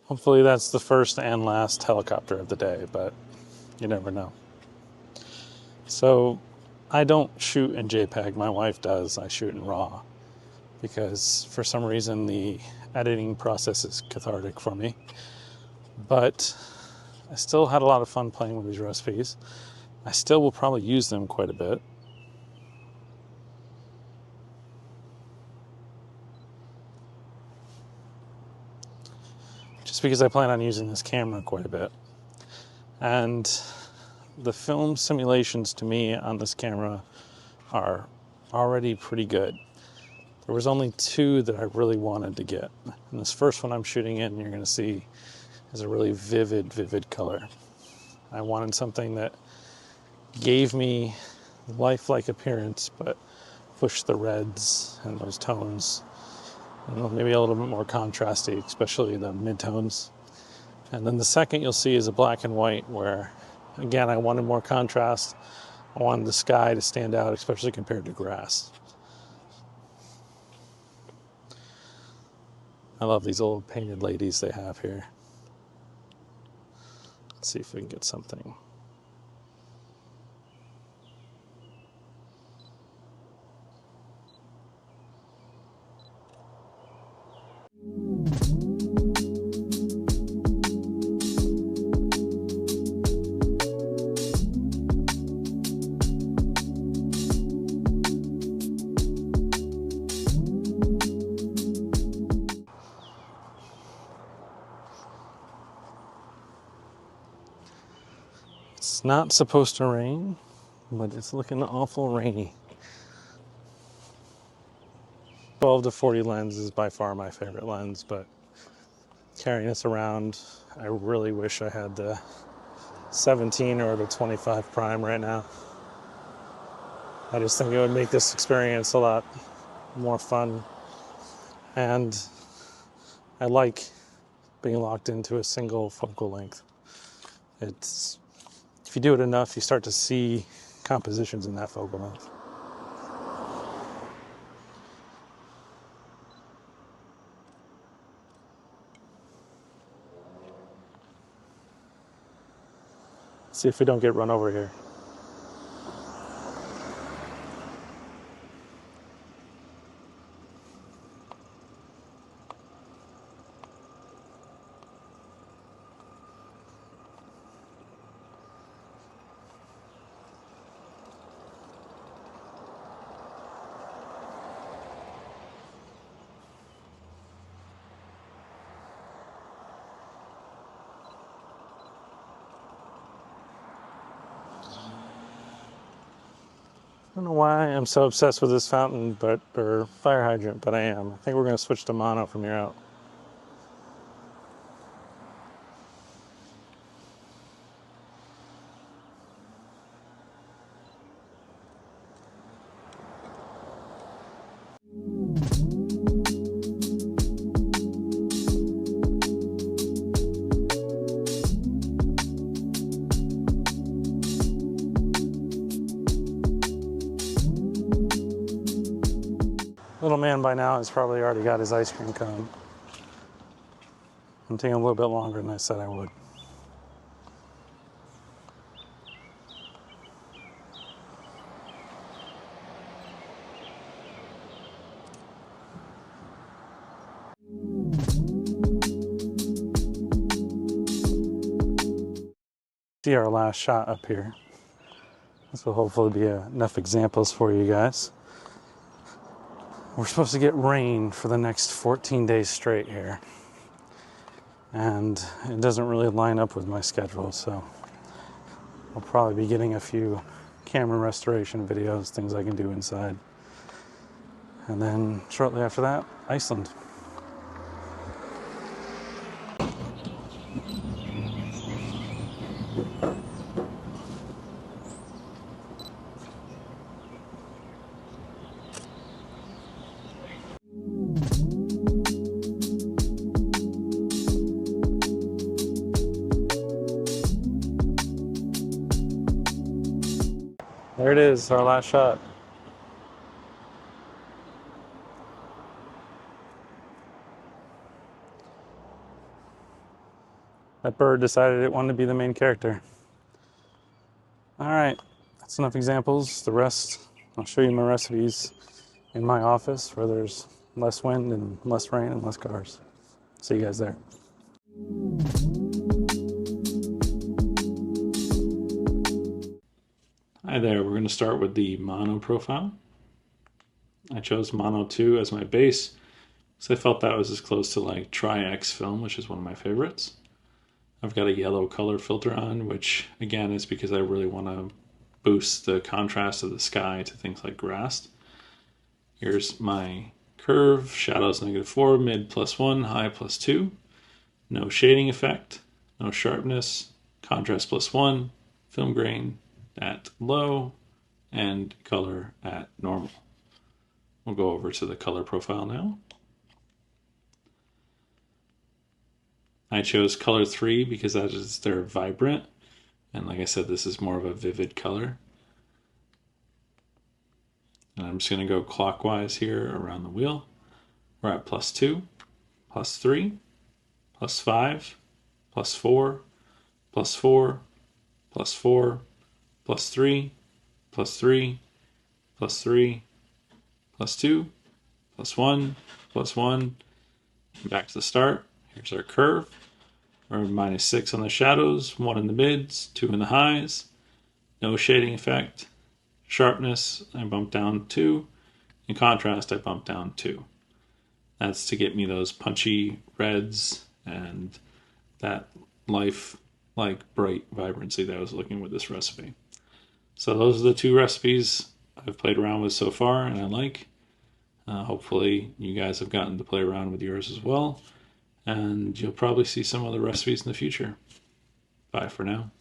Hopefully that's the first and last helicopter of the day, but you never know. So I don't shoot in JPEG, my wife does. I shoot in RAW because for some reason the editing process is cathartic for me. But I still had a lot of fun playing with these recipes. I still will probably use them quite a bit. Just because I plan on using this camera quite a bit. And the film simulations to me on this camera are already pretty good. There was only two that I really wanted to get. And this first one I'm shooting in, you're gonna see, is a really vivid color. I wanted something that gave me lifelike appearance, but pushed the reds and those tones, you know, maybe a little bit more contrasty, especially the mid-tones. And then the second you'll see is a black and white where, again, I wanted more contrast. I wanted the sky to stand out, especially compared to grass. I love these old painted ladies they have here. Let's see if we can get something. It's not supposed to rain, but it's looking awful rainy. 12 to 40 lens is by far my favorite lens, but carrying this around, I really wish I had the 17 or the 25 prime right now. I just think it would make this experience a lot more fun. And I like being locked into a single focal length. It's, if you do it enough, you start to see compositions in that focal length. See if we don't get run over here. I don't know why I'm so obsessed with this fountain, or fire hydrant, but I am. I think we're going to switch to mono from here out. Little man by now has probably already got his ice cream cone. I'm taking a little bit longer than I said I would. See our last shot up here. This will hopefully be enough examples for you guys. We're supposed to get rain for the next 14 days straight here. And it doesn't really line up with my schedule, so I'll probably be getting a few camera restoration videos, things I can do inside. And then shortly after that, Iceland. There it is, our last shot. that bird decided it wanted to be the main character. All right, that's enough examples. The rest, I'll show you my recipes in my office where there's less wind and less rain and less cars. See you guys there. Hi there, we're going to start with the mono profile. I chose Mono 2 as my base because I felt that was as close to like Tri-X film, which is one of my favorites. I've got a yellow color filter on, which again is because I really want to boost the contrast of the sky to things like grass. Here's my curve, shadows -4, mid +1, high +2. No shading effect, no sharpness, contrast +1, film grain at low, and color at normal. We'll go over to the color profile now. I chose color 3 because that is their vibrant, and like I said, this is more of a vivid color. And I'm just going to go clockwise here around the wheel. We're at +2, +3, +5, +4, +4, +4, +3, +3, +3, +2, +1, +1, back to the start. Here's our curve. We're -6 on the shadows, 1 in the mids, 2 in the highs. No shading effect. Sharpness, I bumped down 2. In contrast, I bumped down 2. That's to get me those punchy reds and that life-like bright vibrancy that I was looking with this recipe. So those are the 2 recipes I've played around with so far and I like. Hopefully you guys have gotten to play around with yours as well. And you'll probably see some other recipes in the future. Bye for now.